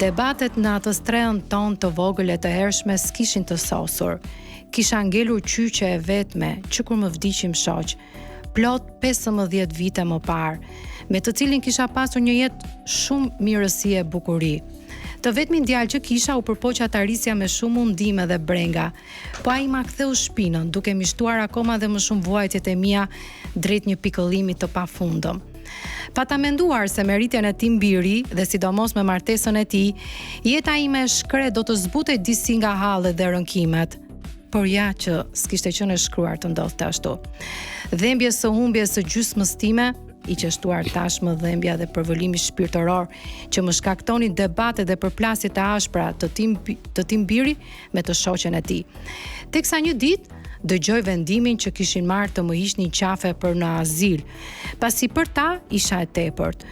Debatet në atë streën ton të vogël e të hershme s'kishin të sosur. Kisha ngelur qyqe e vetme, që kur më vdiqim shoq, plot 15 vite më parë, me të cilin kisha pasur një jetë shumë mirësi e bukuri. Të vetmi djalë që kisha u përpoqa të arisja me shumë mundime dhe brenga, po ai ma ktheu shpinën, duke mi shtuar akoma dhe më shumë vuajtjet e mia drejt një pikëllimi të pafundëm. Pa ta menduar se me rritjen e tij mbiri dhe sidomos me martesën e tij, jeta ime e shkret do të zbutej disi nga hallet dhe rënkimet. Por ja që s'kishte qenë e shkruar të ndodhte ashtu. Dhembje së humbjes së gjysmës time, i qeshtuar tashmë dhembja dhe përvëllimi shpirtëror që më shkaktonin debate dhe përplasje të ashpra të tim biri me të shoqen e tij. Teksa një ditë dëgjoj vendimin që kishin marrë të më hiqnin qafe për në azil, pasi për ta isha e tepërt.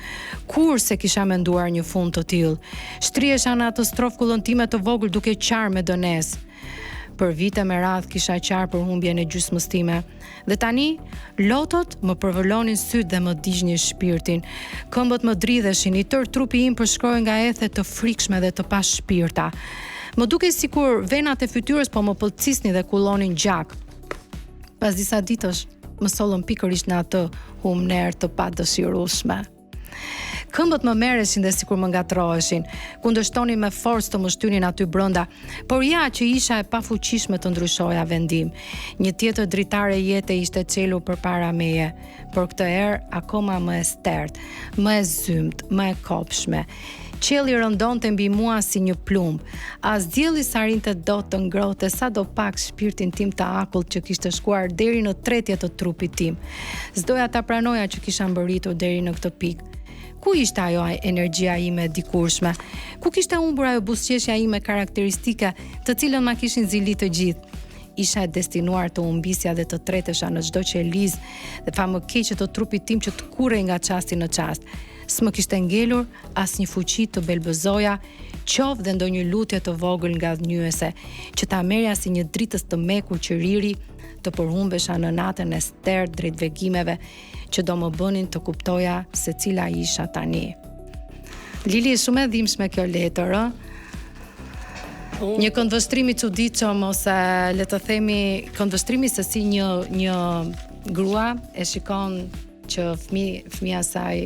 Kur se kisha menduar një fund të tillë, shtriesha në atë strofkullën time të vogël duke qarë me dënes. Për vite me radhë kisha qarë për humbjen e gjysmës time, dhe tani lotot më përvëlonin syt dhe më digjnin shpirtin. Këmbët më dridheshin, i tërë trupi im përshkruaj nga ethe të frikshme dhe të pa shpirta. Më duke sikur venat e fytyrës po më pëlqisnin dhe kullonin gjak. Pas disa ditësh më sollën pikërisht në atë humner të padëshirueshme. Këmbët më merreshin dhe sikur më ngatroheshin, kundërshtonin me forcë të më shtynin aty brenda, por ja që isha e pafuqishme të ndryshoja vendim. Një tjetër dritare jete ishte çelur përpara meje, por këtë herë akoma më e stertë, më e zymt, më e kopshme. Qielli rëndonte mbi mua si një plumb. As dielli s'arrinte dot të ngrohte sadopak shpirtin tim të akullt që kishte shkuar deri në tretje të trupit tim. S'doja ta pranoja që kisha mbërritur deri në këtë pikë. Ku ishte ajo energjia ime e dikurshme? Ku kishte humbur ajo buzëqeshja ime karakteristike, të cilën ma kishin zilit të gjithë? Isha e destinuar të humbisja dhe të tretesha në çdo qeliz dhe fa më keqe të trupit tim që të kurrej nga qasti në qast. S'më kishte ngelur asnjë fuqi të belbëzoja, qoftë dhe ndonjë lutje të vogël nga dhënjuese, që ta merja si një dritës të mekur që riri, të përhumbesha në natën e stertë drejt vegimeve që do më bënin të kuptoja se cila isha tani. Lili, shumë e dhimbshme kjo letër, ë? Një këndvështrim i çuditshëm, ose le të themi këndvështrimi se si një grua e shikon që fëmia saj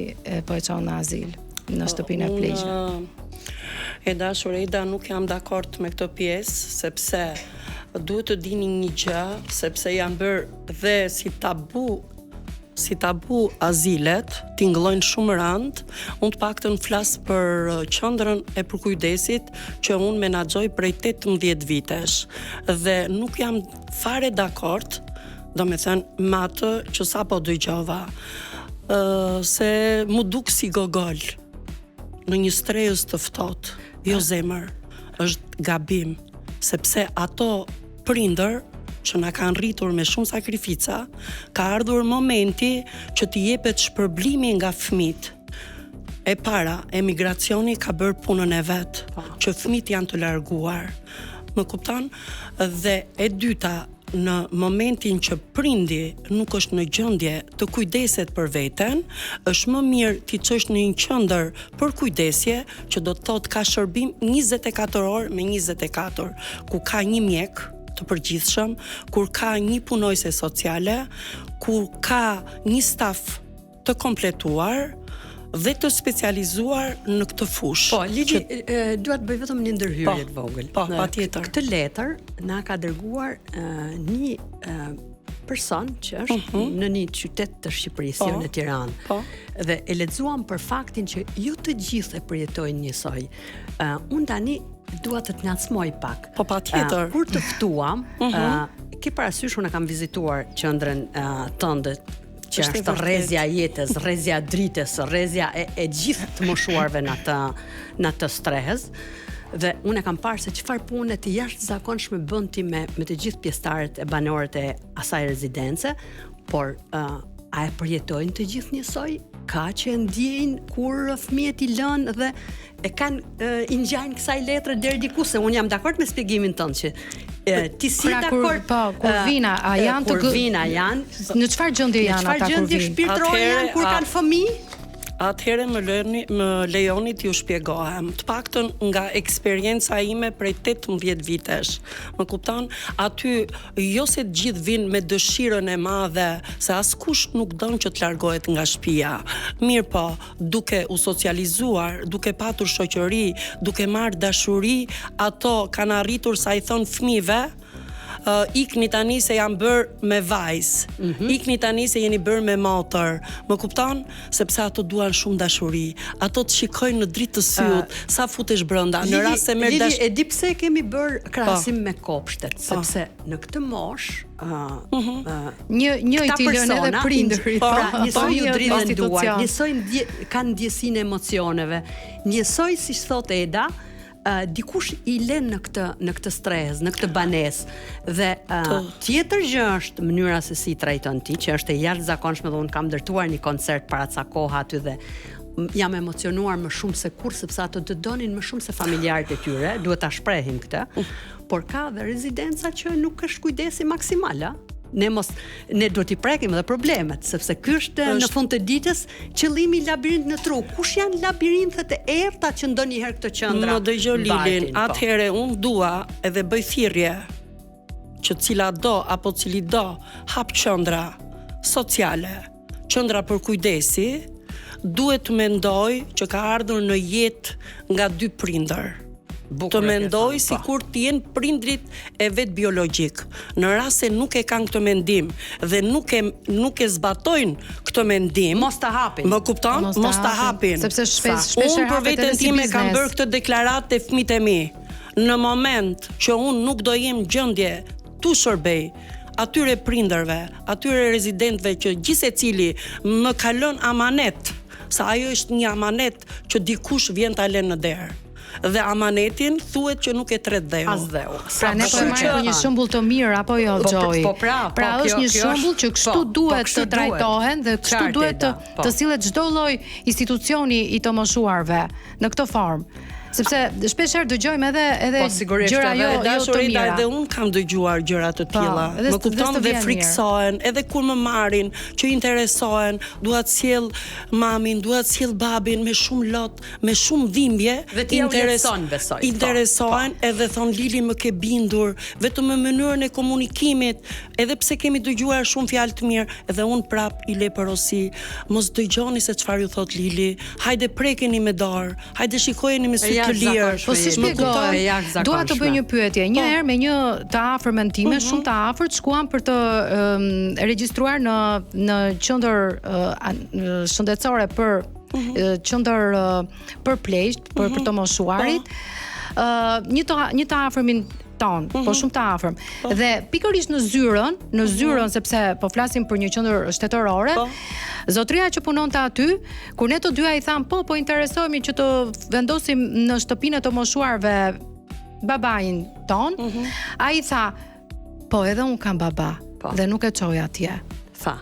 po e çon në azil në shtëpinë e pleqme. E dashur Eda, nuk jam dakord me këtë pjesë, sepse duhet të dini një gjë, sepse janë bërë dhe si tabu azilet, tingëllojnë shumë rand. Unë të paktën flas për qendrën e përkujdesit që unë menaxhoj prej 18 vitesh dhe nuk jam fare dakord, domethënë me atë që sapo dëgjova, se mu duk si gogol në një strehës të ftohtë. Jo zemër, është gabim, sepse ato prindër që na kanë rritur me shumë sakrifica, ka ardhur momenti që t'i jepet shpërblimi nga fëmijët. E para, emigracioni ka bërë punën e vet, që fëmijët janë të larguar. Më kupton? Dhe e dyta, në momentin që prindi nuk është në gjendje të kujdeset për veten, është më mirë ti çosh në një qendër për kujdesje që do të thotë ka shërbim 24 orë me 24, ku ka një mjek të përgjithshëm, kur ka një punojse sociale, kur ka një staf të kompletuar dhe të specializuar në këtë fushë. Po, Lili, dua të bëj vetëm një ndërhyrje të vogël. Po, patjetër. Këtë letër na ka dërguar një person që është në një qytet të Shqipërisë, në Tiranë. Po. Dhe e lexuam për faktin që jo të gjithë e përjetojnë njësoj. Unë tani dua të të ngacmoj pak. Po, patjetër. Kur të ftuam, ke parasysh unë kam vizituar qendrën tënde, që është rrezja e jetës, rrezja e dritës, rrezja e gjithë të moshuarve në atë strehës. Dhe unë e kam parë se çfarë pune të jashtëzakonshme bën ti me të gjithë pjesëtarët e banorët e asaj rezidence, por a e përjetojnë të gjithë njësoj? Ka që ndjejnë kur fëmijët i lënë dhe e kanë i ngjajnë kësaj letre deri diku, se unë jam dakord me shpjegimin tënd që ti si dakord, kur vina, a janë kur vina janë, në çfarë gjendje janë ata kur vinë? Në çfarë gjendje shpirtërore janë kur kanë fëmijë? Atëherë më lejoni t'ju shpjegohem. Të paktën nga eksperjenca ime prej 18 vitesh. Më kupton? Aty jo se të gjithë vinë me dëshirën e madhe, se askush nuk don që të largohet nga shtëpia. Mirë po, duke u socializuar, duke patur shoqëri, duke marrë dashuri, ato kanë arritur sa i thon fëmijëve, ikni tani se jam bërë me vajzë, ikni tani se jeni bërë me motor, më kupton? Sepse ato duan shumë dashuri, ato të shikojnë në dritë të syut, sa futesh brenda, në rast se merr dashuri. E di pse kemi bërë krahasim me kopshtet, sepse në këtë moshë një i të lënë edhe prindërit. Njësoj ju dridhen duar, njësoj kanë ndjesinë emocioneve, njësoj siç thot Eda, dikush i lën në këtë stres, në këtë banesë dhe tjetër gjë është mënyra se si trajton ti, që është e jashtëzakonshme dhe unë kam ndërtuar një koncert para ca koha aty dhe jam emocionuar më shumë se kur, sepse ato të donin më shumë se familjarët e tyre, duhet ta shprehim këtë, por ka dhe rezidenca që nuk është kujdesi maksimal, Ne duhet i prekim edhe problemet, sepse ky është në fund të ditës qëllimi i labirint në tru. Kush janë labirinthet e errta që ndonjëherë këto qendra? Më dëgjoj Lilin, atëherë unë dua edhe bëj thirrje që cila do apo cili do hap qendra sociale, qendra për kujdesi, duhet të mendoj që ka ardhur në jetë nga dy prindër. Të mendoj si kur t'jen prindrit e vetë biologjik. Në rast se nuk e kanë këtë mendim dhe nuk e zbatojnë këtë mendim, mos ta hapin. Më kupton? Mos ta hapin. Sepse shpesh unë për veten time kam bërë këtë deklaratë te fëmijët e mi. Në moment që unë nuk do jem gjendje tu shërbej atyre prindërve, atyre rezidentëve që gjithsecili më ka lënë amanet, sa ajo është një amanet që dikush vjen ta lënë në derë. Dhe amanetin thuhet që nuk e tret dheu. As dheu. Pra ne po marrim një shembull të mirë apo jo Xhoi. Pra është një shembull që kështu duhet të trajtohen dhe kështu duhet të sillet çdo lloj institucioni i të moshuarve në këtë formë. Sepse shpeshherë dëgjojmë edhe gjëra jo të mira. Edhe unë kam dëgjuar gjëra të tilla. Më kupton dhe friksohen, edhe kur më marrin, që interesohen, dua të sjell mamin, dua të sjell babin me shumë lot, me shumë dhimbje, interesohen edhe thon Lili më ke bindur, vetëm me mënyrën e komunikimit, edhe pse kemi dëgjuar shumë fjalë të mirë, edhe unë prap i le porosi, mos dëgjoni se çfarë ju thot Lili, hajde prekeni me dorë, hajde shikojeni me sy të lirë. Po si shpjegoj, dua të bëj një pyetje. Një herë me një të afërmën time, shumë të afërt, shkuam për të regjistruar në qendër shëndetësore për qendër për pleqt, për të moshuarit. Një të afërmin ton, po shumë të afërm. Dhe pikërisht në zyrën, sepse po flasim për një qendër shtetërore, zotria që punonte aty, kur ne të dyja i tham, po interesohemi që të vendosim në shtëpinë të moshuarve babain ton, ai tha, po edhe un kam baba dhe nuk e çoj atje. Tha.